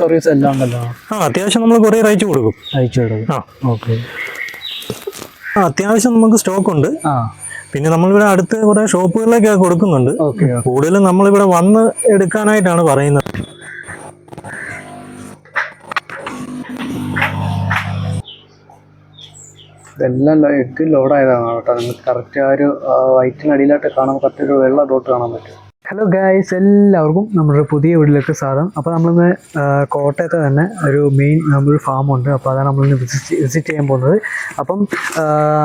Service എല്ലാം ഉണ്ടല്ലോ. അത്യാവശ്യം നമ്മൾ കൊറിയർ അയച്ചു കൊടുക്കും. ഓക്കെ. അത്യാവശ്യം നമുക്ക് സ്റ്റോക്ക് ഉണ്ട്. പിന്നെ നമ്മളിവിടെ അടുത്ത് കുറെ ഷോപ്പുകളിലൊക്കെ കൊടുക്കുന്നുണ്ട്. കൂടുതലും നമ്മളിവിടെ വന്ന് എടുക്കാനായിട്ടാണ് പറയുന്നത്. ഇതെല്ലാം എഗ് ലോഡായതാണ് കേട്ടോ. നിങ്ങൾക്ക് കറക്റ്റ് ആ ഒരു വൈറ്റിനടിയിലായിട്ട് കാണാൻ കറക്റ്റ് ഒരു വെള്ള ഡോട്ട് കാണാൻ പറ്റും. ഹലോ ഗായ്സ്, എല്ലാവർക്കും നമ്മുടെ പുതിയ വീട്ടിലേക്ക് സ്വാഗതം. അപ്പോൾ നമ്മളിന്ന് കോട്ടയത്ത് തന്നെ ഒരു മെയിൻ നമ്മളൊരു ഫാമുണ്ട്. അപ്പോൾ അതാണ് നമ്മളിന്ന് വിസിറ്റ് ചെയ്യാൻ പോകുന്നത്. അപ്പം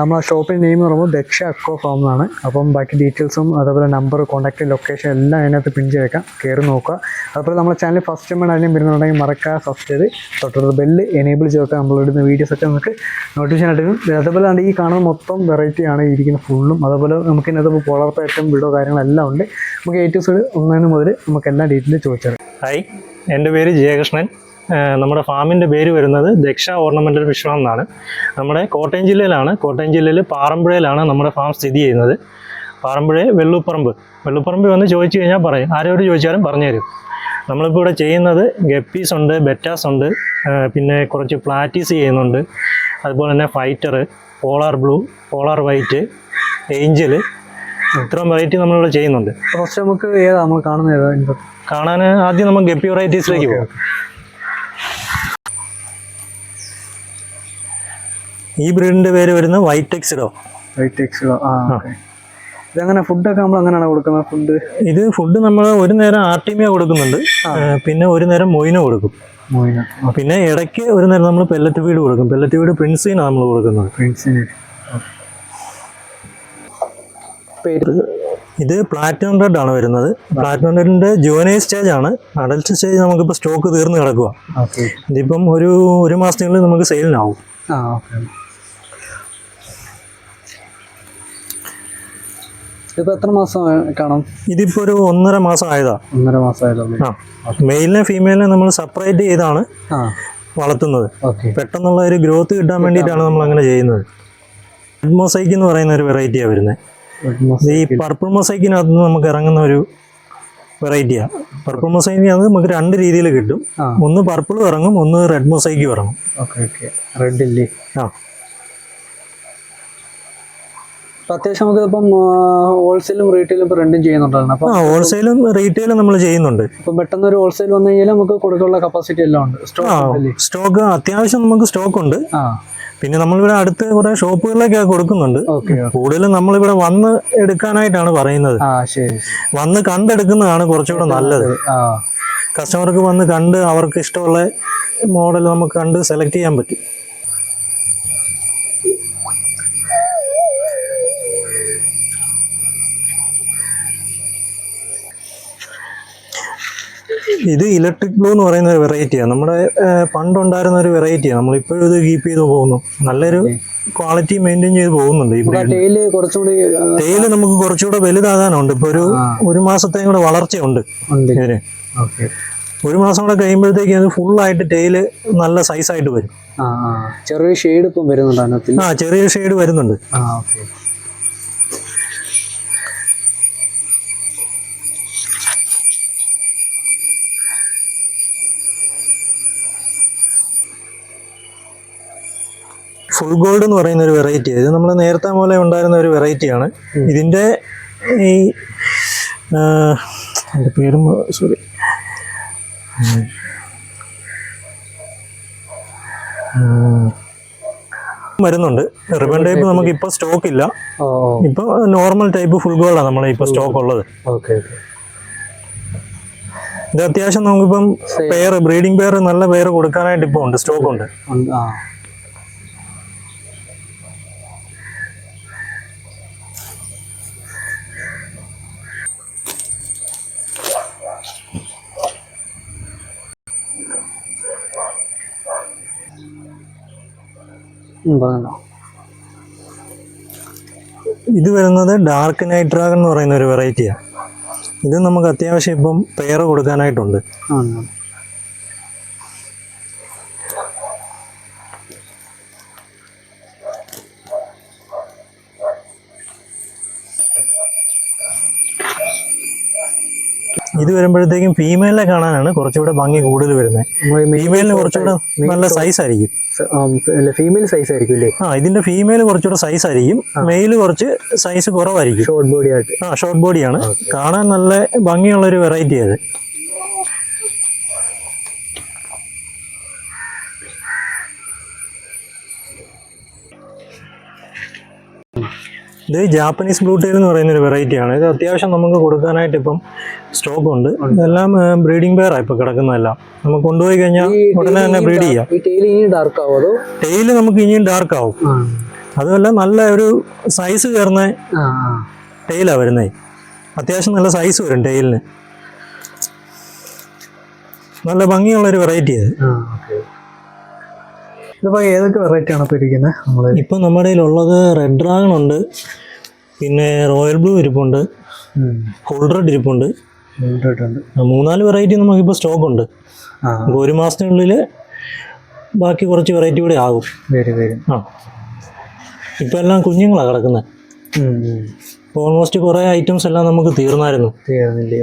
നമ്മളെ ഷോപ്പിൻ്റെ നെയിം എന്ന് പറയുമ്പോൾ ദക്ഷ അക്വ ഫാം എന്നാണ്. അപ്പം ബാക്കി ഡീറ്റെയിൽസും അതുപോലെ നമ്പർ, കോൺടാക്ട്, ലൊക്കേഷൻ എല്ലാം അതിനകത്ത് പിൻ ചെയ്തേക്കാം. കയറി നോക്കുക. അതുപോലെ നമ്മുടെ ചാനൽ ഫസ്റ്റ് ടൈം ആരെങ്കിലും വരുന്നുണ്ടെങ്കിൽ മറക്കാതെ സബ്സ്ക്രൈബ് ചെയ്ത് തൊട്ടടുത്ത ബെല്ല് എനേബിൾ ചെയ്തൊക്കെ നമ്മളിടുന്ന വീഡിയോസൊക്കെ നമുക്ക് നോട്ടിഫിക്കേഷൻ ആയിട്ട് വരും. അതുപോലെ ഈ കാണുന്ന മൊത്തം വെറൈറ്റിയാണ് ഇരിക്കുന്ന ഫുള്ളും. അതുപോലെ നമുക്ക് ഇതിനകത്ത് പോളർ പാറ്റേൺ വീഡിയോ കാര്യങ്ങളെല്ലാം ഉണ്ട്. നമുക്ക് ഒന്നു മുതൽ നമുക്ക് എല്ലാ ഡീറ്റെയിലും ചോദിച്ചത്. ഹായ്, എൻ്റെ പേര് ജയകൃഷ്ണൻ. നമ്മുടെ ഫാമിൻ്റെ പേര് വരുന്നത് ദക്ഷ ഓർണമെൻ്റൽ ഫിഷ് ഫാം എന്നാണ്. നമ്മുടെ കോട്ടയം ജില്ലയിലാണ്. കോട്ടയം ജില്ലയിൽ പാറമ്പുഴയിലാണ് നമ്മുടെ ഫാം സ്ഥിതി ചെയ്യുന്നത്. പാറമ്പുഴ വെള്ളുപ്പറമ്പ് വന്ന് ചോദിച്ചു കഴിഞ്ഞാൽ പറയും, ആരോട് ചോദിച്ചാലും പറഞ്ഞു തരും. നമ്മളിപ്പോൾ ഇവിടെ ചെയ്യുന്നത് ഗപ്പീസ് ഉണ്ട്, ബെറ്റാസ് ഉണ്ട്, പിന്നെ കുറച്ച് പ്ലാറ്റീസ് ചെയ്യുന്നുണ്ട്. അതുപോലെ തന്നെ fighter, polar blue, polar white, Angel, ഇത്രയും വെറൈറ്റി നമ്മളിവിടെ ചെയ്യുന്നുണ്ട്. ഫസ്റ്റ് നമുക്ക് ഏതാ നമ്മൾ കാണുന്നത്? കാണാൻ ആദ്യം നമുക്ക് ഗപ്പി വെറൈറ്റീസിലേക്ക് പോകാം. ഈ ബ്രീഡിന്റെ പേര് വരുന്നത് വൈറ്റ് എക്സിഡോ. ഇതങ്ങനെ ഫുഡൊക്കെ നമ്മൾ അങ്ങനെയാണ് കൊടുക്കുന്നത്? ഫുഡ് നമ്മൾ ഒരു നേരം ആർട്ടിമിയ കൊടുക്കുന്നുണ്ട്, പിന്നെ ഒരു നേരം മൊയിന കൊടുക്കും. പിന്നെ ഇടയ്ക്ക് ഒരു നേരം നമ്മൾ പെല്ലറ്റ് ഫീഡ് കൊടുക്കും. പെല്ലറ്റ് ഫീഡ് പ്രിൻസിനാണ് നമ്മൾ കൊടുക്കുന്നത്. ഇത് പ്ലാറ്റിനം റെഡ് ആണ് വരുന്നത്. പ്ലാറ്റിനം റെഡിന്റെ ജുവനൈൽ സ്റ്റേജ് ആണ്. അഡൽട്ട് സ്റ്റേജ് നമുക്കിപ്പോൾ സ്റ്റോക്ക് തീർന്ന് കിടക്കുക. ഇതിപ്പം ഒരു മാസത്തിനുള്ളിൽ നമുക്ക് സെയിലിനാവും. ഇതിപ്പോ എത്ര മാസം കാണും? ഇതിപ്പോ ഒരു 1.5 മാസം ആയതാ. 1.5 മാസം ആയതാ. മെയിലിനെ ഫീമെയിലിനെ നമ്മൾ സെപ്പറേറ്റ് ചെയ്താണ് വളർത്തുന്നത്. പെട്ടെന്നുള്ള ഒരു ഗ്രോത്ത് കിട്ടാൻ വേണ്ടിയിട്ടാണ് നമ്മൾ അങ്ങനെ ചെയ്യുന്നത്. റെഡ് മൊസൈക്ക് എന്ന് പറയുന്ന ഒരു വെറൈറ്റിയാണ് വരുന്നത്. ഈ പർപ്പിൾ മൊസൈക്കിനകത്ത് നമുക്ക് ഇറങ്ങുന്ന ഒരു വെറൈറ്റിയാണ്. പർപ്പിൾ മൊസൈക്കിനകത്ത് നമുക്ക് 2 രീതിയിൽ കിട്ടും. ഒന്ന് പർപ്പിളും ഇറങ്ങും, ഒന്ന് റെഡ് മൊസൈക്കും ഇറങ്ങും. റെഡില്ലേ? അത്യാവശ്യം നമുക്ക് ഇപ്പം ഹോൾസെയിലും റീറ്റെയിലും ഇപ്പൊ രണ്ടും ചെയ്യുന്നുണ്ടായിരുന്നു. ഹോൾസെയിലും റീറ്റെയിലും നമ്മൾ ചെയ്യുന്നുണ്ട്. ഇപ്പൊ പെട്ടെന്ന് ഒരു ഹോൾസെയിൽ വന്നു കഴിഞ്ഞാൽ നമുക്ക് കൊടുക്കാനുള്ള കപ്പാസിറ്റി എല്ലാം ഉണ്ട്. സ്റ്റോക്ക് അത്യാവശ്യം നമുക്ക് സ്റ്റോക്ക് ഉണ്ട്. പിന്നെ നമ്മളിവിടെ അടുത്ത് കുറെ ഷോപ്പുകളിലൊക്കെ കൊടുക്കുന്നുണ്ട്. കൂടുതലും നമ്മളിവിടെ വന്ന് എടുക്കാനായിട്ടാണ് പറയുന്നത്. വന്ന് കണ്ടെടുക്കുന്നതാണ് കുറച്ചുകൂടെ നല്ലത്. കസ്റ്റമർക്ക് വന്ന് കണ്ട് അവർക്ക് ഇഷ്ടമുള്ള മോഡൽ നമുക്ക് കണ്ട് സെലക്ട് ചെയ്യാൻ പറ്റും. ഇത് ഇലക്ട്രിക് ബ്ലൂ എന്ന് പറയുന്ന ഒരു വെറൈറ്റിയാണ്. നമ്മുടെ പണ്ടുണ്ടായിരുന്ന ഒരു വെറൈറ്റിയാണ്. നമ്മളിപ്പോഴും ഇത് കീപ്പ് ചെയ്ത് പോകുന്നു. നല്ലൊരു ക്വാളിറ്റി മെയിൻറ്റെയിൻ ചെയ്ത് പോകുന്നുണ്ട്. ഈ ടെയില് നമുക്ക് കുറച്ചുകൂടെ വലുതാകാനുണ്ട്. ഇപ്പൊ ഒരു മാസത്തെയും കൂടെ വളർച്ചയുണ്ട് ഇതിന്. 1 മാസം കൂടെ കഴിയുമ്പോഴത്തേക്ക് അത് ഫുള്ളായിട്ട് ടെയില് നല്ല സൈസായിട്ട് വരും. ചെറിയ ഷെയ്ഡ് ഇപ്പം വരുന്നുണ്ട്. ചെറിയ ഷെയ്ഡ് വരുന്നുണ്ട്. ഫുൾ ഗോൾഡ് എന്ന് പറയുന്ന ഒരു വെറൈറ്റിയാണ്. ഇത് നമ്മൾ നേരത്തെ പോലെ ഉണ്ടായിരുന്ന ഒരു വെറൈറ്റിയാണ്. ഇതിൻ്റെ എൻ്റെ പേരും സോറി വരുന്നുണ്ട്. റിബൺ ടൈപ്പ് നമുക്ക് ഇപ്പോൾ സ്റ്റോക്ക് ഇല്ല. ഇപ്പൊ നോർമൽ ടൈപ്പ് ഫുൾ ഗോൾഡാണ് നമ്മളെ ഇപ്പോൾ സ്റ്റോക്ക് ഉള്ളത്. ഇത് അത്യാവശ്യം നമുക്കിപ്പം ബ്രീഡിംഗ് പെയർ നല്ല പെയർ കൊടുക്കാനായിട്ട് ഇപ്പോൾ ഉണ്ട്, സ്റ്റോക്ക് ഉണ്ട്. ഇത് വരുന്നത് ഡാർക്ക് നൈറ്റ് ഡ്രാഗൺ എന്ന് പറയുന്ന ഒരു വെറൈറ്റിയാണ്. ഇത് നമുക്ക് അത്യാവശ്യം ഇപ്പം പെയർ കൊടുക്കാനായിട്ടുണ്ട്. ഇത് വരുമ്പോഴത്തേക്കും ഫീമെയിലിനെ കാണാനാണ് കുറച്ചുകൂടെ ഭംഗി കൂടുതൽ വരുന്നത്. ഫീമെയിലിന് കുറച്ചുകൂടെ നല്ല സൈസ് ആയിരിക്കും. ഫീമെയിൽ സൈസ് ആയിരിക്കും അല്ലേ? ഇതിന്റെ ഫീമെയിൽ കുറച്ചുകൂടെ സൈസ് ആയിരിക്കും, മെയിൽ കുറച്ച് സൈസ് കുറവായിരിക്കും. ഷോർട്ട് ബോഡി ആയിട്ട്. ഷോർട്ട് ബോഡിയാണ്. കാണാൻ നല്ല ഭംഗിയുള്ളൊരു വെറൈറ്റി അത്. ഇത് ജാപ്പനീസ് ബ്ലൂ ടൈൽ എന്ന് പറയുന്ന ഒരു വെറൈറ്റിയാണ്. ഇത് അത്യാവശ്യം നമുക്ക് കൊടുക്കാനായിട്ട് ഇപ്പം സ്റ്റോക്ക് ഉണ്ട്. ഇതെല്ലാം ബ്രീഡിംഗ് പെയർ ഇപ്പൊ കിടക്കുന്നതെല്ലാം. നമുക്ക് കൊണ്ടുപോയി കഴിഞ്ഞാൽ ഉടനെ തന്നെ ബ്രീഡ് ചെയ്യാം. ടെയിൽ നമുക്ക് ഇനിയും ഡാർക്ക് ആവും. അതുമല്ല നല്ല ഒരു സൈസ് കയറുന്ന ടെയിലാണ് വരുന്നത്. അത്യാവശ്യം നല്ല സൈസ് വരും ടെയിലിന്. നല്ല ഭംഗിയുള്ളൊരു വെറൈറ്റി അത്. ഇതിപ്പോൾ ഏതൊക്കെ വെറൈറ്റിയാണ് ഇപ്പോൾ ഇരിക്കുന്നത്? ഇപ്പം നമ്മുടെ കയ്യിലുള്ളത് റെഡ് ഡ്രാഗൺ ഉണ്ട്, പിന്നെ റോയൽ ബ്ലൂ ഇരിപ്പുണ്ട്, ഫുൾ റെഡ് ഇരിപ്പുണ്ട്. 3-4 വെറൈറ്റി നമുക്കിപ്പോൾ സ്റ്റോക്ക് ഉണ്ട്. അപ്പോൾ 1 മാസത്തിനുള്ളിൽ ബാക്കി കുറച്ച് വെറൈറ്റി കൂടെ ആകും. ഇപ്പം എല്ലാം കുഞ്ഞുങ്ങളാണ് കിടക്കുന്നത്. ഓൾമോസ്റ്റ് കുറേ ഐറ്റംസ് എല്ലാം നമുക്ക് തീർന്നായിരുന്നു.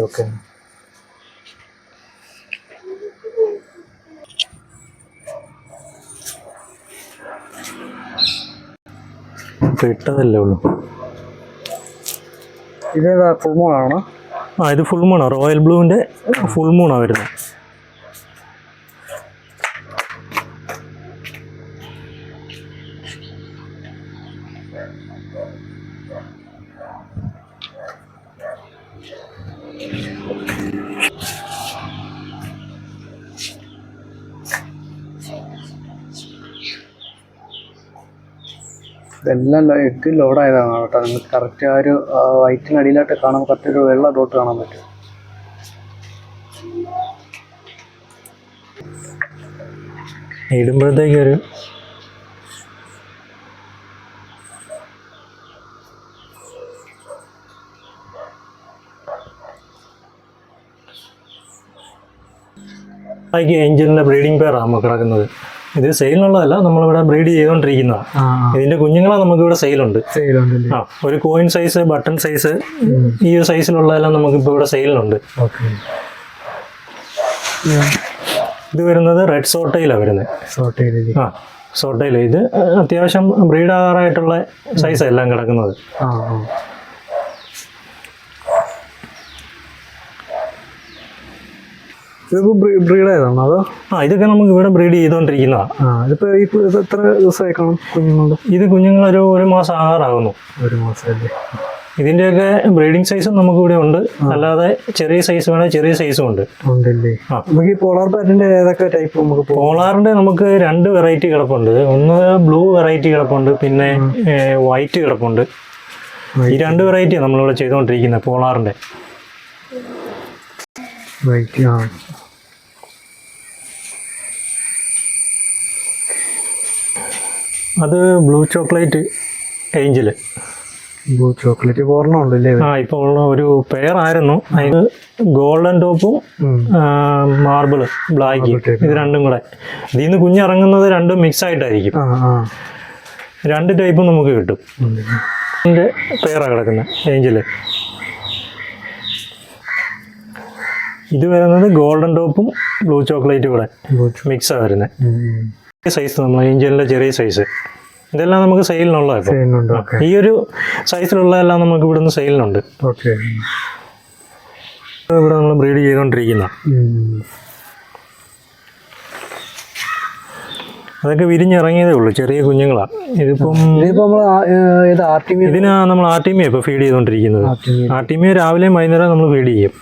ഓക്കെ. ഇട്ടതല്ലേ ഉള്ളൂ. ഇതേതാ, ഫുൾ മൂൺ ആണോ? ഇത് ഫുൾ മൂണാണ്. റോയൽ ബ്ലൂവിൻ്റെ ഫുൾ മൂണാണ് വരുന്നത്. ഇതെല്ലാം എഗ് ലോഡായതാണ് കേട്ടോ. നിങ്ങൾക്ക് കറക്റ്റ് ആ ഒരു വൈറ്റിനടിയിലായിട്ട് കാണാൻ കറക്റ്റ് ഒരു വെള്ള ഡോട്ട് കാണാൻ പറ്റും. ഇടുമ്പോഴത്തേക്കൊരു ഏഞ്ചലിൻ്റെ ബ്രീഡിംഗ് പെയറാണ് നമുക്ക് കിടക്കുന്നത്. ഇത് സെയിലിനുള്ളതല്ല, നമ്മളിവിടെ ബ്രീഡ് ചെയ്തുകൊണ്ടിരിക്കുന്നതാണ്. ഇതിന്റെ കുഞ്ഞുങ്ങളെ നമുക്കിവിടെ സെയിലുണ്ട്. ഒരു കോയിൻ സൈസ്, ബട്ടൺ സൈസ്, ഈ ഒരു സൈസിലുള്ളതെല്ലാം നമുക്കിപ്പോൾ ഇവിടെ സെയിലിനുണ്ട്. ഇത് വരുന്നത് റെഡ് സോട്ടയിലാണ് വരുന്നത്. സോട്ടയിൽ ഇത് അത്യാവശ്യം ബ്രീഡ് ആകാറായിട്ടുള്ള സൈസ് എല്ലാം കിടക്കുന്നത്. ഇതിപ്പോൾ ബ്രീഡ് ആയതാണോ അതോ? ഇതൊക്കെ നമുക്ക് ഇവിടെ ബ്രീഡ് ചെയ്തുകൊണ്ടിരിക്കുന്നതാണ്. ഇതിപ്പോൾ എത്ര ദിവസമായി കാണും കുഞ്ഞുങ്ങളുണ്ട്? ഇത് കുഞ്ഞുങ്ങളൊരു 1 മാസം ആകാറാകുന്നു. 1 മാസമല്ലേ? ഇതിൻ്റെയൊക്കെ ബ്രീഡിംഗ് സൈസും നമുക്കിവിടെ ഉണ്ട്, അല്ലാതെ ചെറിയ സൈസ് വേണമെങ്കിൽ ചെറിയ സൈസും ഉണ്ട്. ഉണ്ടല്ലേ? നമുക്ക് ഈ പോളാർ പാറ്റിൻ്റെ ഏതൊക്കെ ടൈപ്പ്? നമുക്ക് പോളാറിൻ്റെ നമുക്ക് 2 വെറൈറ്റി കിടപ്പുണ്ട്. ഒന്ന് ബ്ലൂ വെറൈറ്റി കിടപ്പുണ്ട്, പിന്നെ വൈറ്റ് കിടപ്പുണ്ട്. ഈ 2 വെറൈറ്റിയാണ് നമ്മളിവിടെ ചെയ്തുകൊണ്ടിരിക്കുന്നത് പോളാറിൻ്റെ. അത് blue chocolate angel. Blue chocolate ഉണ്ടല്ലേ? ഇപ്പോൾ ഉള്ള ഒരു പെയർ ആയിരുന്നു. അതിന് ഗോൾഡൻ ടോപ്പും മാർബിള് ബ്ലാക്ക്, ഇത് 2ഉം കൂടെ. ഇതിൽ നിന്ന് കുഞ്ഞിറങ്ങുന്നത് 2ഉം മിക്സ് ആയിട്ടായിരിക്കും. 2 ടൈപ്പും നമുക്ക് കിട്ടും. ഇതിൻ്റെ പെയറാണ് കിടക്കുന്നത് ഏഞ്ചല്. ഇത് വരുന്നത് ഗോൾഡൻ ടോപ്പും ബ്ലൂ ചോക്ലേറ്റും കൂടെ മിക്സാണ് വരുന്നത്. സൈസ് നമ്മൾ ഏഞ്ചലിൻ്റെ ചെറിയ സൈസ്. ഇതെല്ലാം നമുക്ക് സെയിലിനുള്ള. ഈ ഒരു സൈസിലുള്ളതെല്ലാം നമുക്ക് ഇവിടുന്ന് സെയിലിനുണ്ട്. ഇവിടെ നമ്മൾ ബ്രീഡ് ചെയ്തുകൊണ്ടിരിക്കുന്ന അതൊക്കെ വിരിഞ്ഞിറങ്ങിയതേ ഉള്ളൂ, ചെറിയ കുഞ്ഞുങ്ങളാണ്. ഇതിനാ നമ്മൾ ആർട്ടിമിയ ഇപ്പോൾ ഫീഡ് ചെയ്തുകൊണ്ടിരിക്കുന്നത്. ആർട്ടിമിയ രാവിലെയും വൈകുന്നേരം നമ്മൾ ഫീഡ് ചെയ്യും.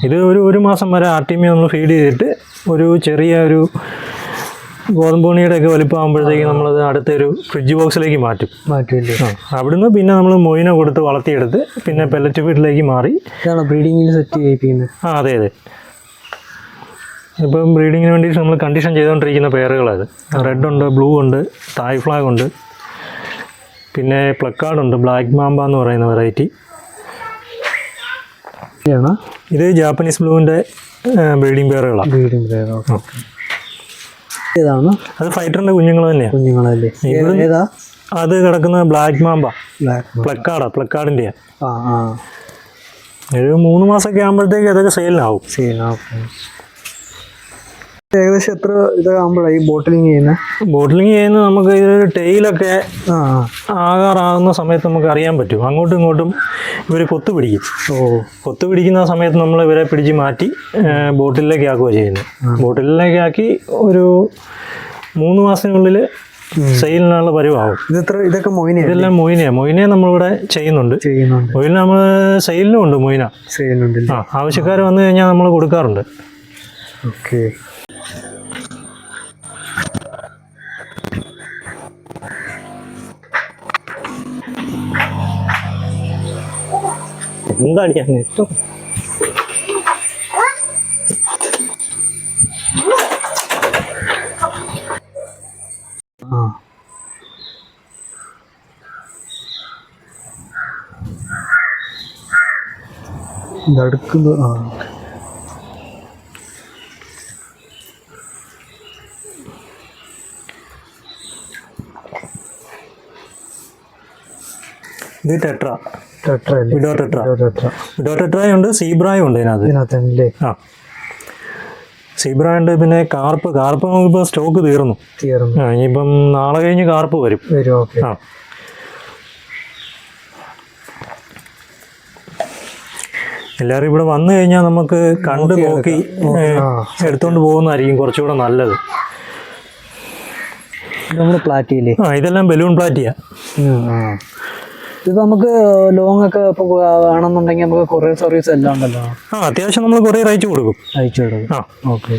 ഇത് ഒരു മാസം വരെ ആർട്ടിമിയ നമ്മൾ ഫീഡ് ചെയ്തിട്ട് ഒരു ചെറിയ ഒരു ഗോതമ്പൂണിയുടെ ഒക്കെ വലിപ്പമാകുമ്പോഴത്തേക്ക് നമ്മളത് അടുത്തൊരു ഫ്രിഡ്ജ് ബോക്സിലേക്ക് മാറ്റില്ലേ. അവിടുന്ന് പിന്നെ നമ്മൾ മൊയിന കൊടുത്ത് വളർത്തിയെടുത്ത് പിന്നെ പെല്ലറ്റ് ഫീഡിലേക്ക് മാറി ബ്രീഡിങ്ങിൽ സെറ്റ് ചെയ്യിപ്പിക്കുന്നത്. അതെ. ഇപ്പം ബ്രീഡിങ്ങിന് വേണ്ടി നമ്മൾ കണ്ടീഷൻ ചെയ്തുകൊണ്ടിരിക്കുന്ന പെയറുകളത്. റെഡ് ഉണ്ട്, ബ്ലൂ ഉണ്ട്, തായ് ഫ്ലാഗ് ഉണ്ട്, പിന്നെ പ്ലക്കാർഡ് ഉണ്ട്, ബ്ലാക്ക് മാമ്പ എന്ന് പറയുന്ന വെറൈറ്റി. ഇത് ജാപ്പനീസ് ബ്ലൂവിൻ്റെ ബ്രീഡിംഗ് പെയറുകളാണ്. ഏതാണ്? അത് ഫൈറ്ററിന്റെ കുഞ്ഞുങ്ങൾ തന്നെയാണ്. കുഞ്ഞുങ്ങളല്ലേ? അത് കിടക്കുന്ന ബ്ലാക്ക് മാമ്പ, പ്ലക്കാർഡിന്റെ. ഒരു 3 മാസമൊക്കെ ആകുമ്പോഴത്തേക്ക് അതൊക്കെ സെയിലിനാവും. ഏകദേശം എത്ര ഇതാകുമ്പോഴാണ് ഈ ബോട്ടിലിങ് ചെയ്യുന്നത്? ബോട്ടിലിങ് ചെയ്യുന്നത് നമുക്ക് ഇതൊരു ടെയിലൊക്കെ ആകാറാകുന്ന സമയത്ത് നമുക്ക് അറിയാൻ പറ്റും. അങ്ങോട്ടും ഇങ്ങോട്ടും ഇവർ കൊത്തു പിടിക്കും. കൊത്തു പിടിക്കുന്ന സമയത്ത് നമ്മൾ ഇവരെ പിടിച്ച് മാറ്റി ബോട്ടിലേക്ക് ആക്കുകയാണ് ചെയ്യുന്നത്. ബോട്ടിലേക്ക് ആക്കി ഒരു 3 മാസത്തിനുള്ളിൽ സെയിലിനുള്ള പരിവാകും. ഇതൊക്കെ ഇതെല്ലാം മൊയിനെ നമ്മളിവിടെ ചെയ്യുന്നുണ്ട്. മൊയിന നമ്മൾ സെയിലിനും ഉണ്ട്. സെയിലുണ്ട്. ആവശ്യക്കാർ വന്നു കഴിഞ്ഞാൽ നമ്മൾ കൊടുക്കാറുണ്ട്. ഓക്കെ. എന്താണ് ഞാൻ ഏറ്റവും ഇതടുക്കുന്നത്. ഇത് ടെട്ര ടെട്രയല്ലേ? വിഡോ ടെട്രയും ഉണ്ട്, സീബ്രായും ഉണ്ട് ഇതിനകത്ത്. ആ, സീബ്ര ഉണ്ട്. പിന്നെ കാർപ്പ് നമുക്കിപ്പോൾ സ്റ്റോക്ക് തീർന്നു. ഇനിയിപ്പം നാളെ കഴിഞ്ഞ് കാർപ്പ് വരും. ആ, എല്ലാവരും ഇവിടെ വന്നു കഴിഞ്ഞാൽ നമുക്ക് കണ്ട് നോക്കി എടുത്തോണ്ട് പോകുന്നതായിരിക്കും കുറച്ചുകൂടെ നല്ലത്. പ്ലാറ്റിയില്ലേ? ഇതെല്ലാം ബലൂൺ പ്ലാറ്റിയാ. ഇത് നമുക്ക് ലോങ് ഒക്കെ ഇപ്പൊ വേണമെന്നുണ്ടെങ്കിൽ നമുക്ക് കൊറിയർ സർവീസ് എല്ലാം ഉണ്ടല്ലോ. അത്യാവശ്യം നമ്മൾ കൊറിയർ അയച്ചു കൊടുക്കും. ഓക്കെ.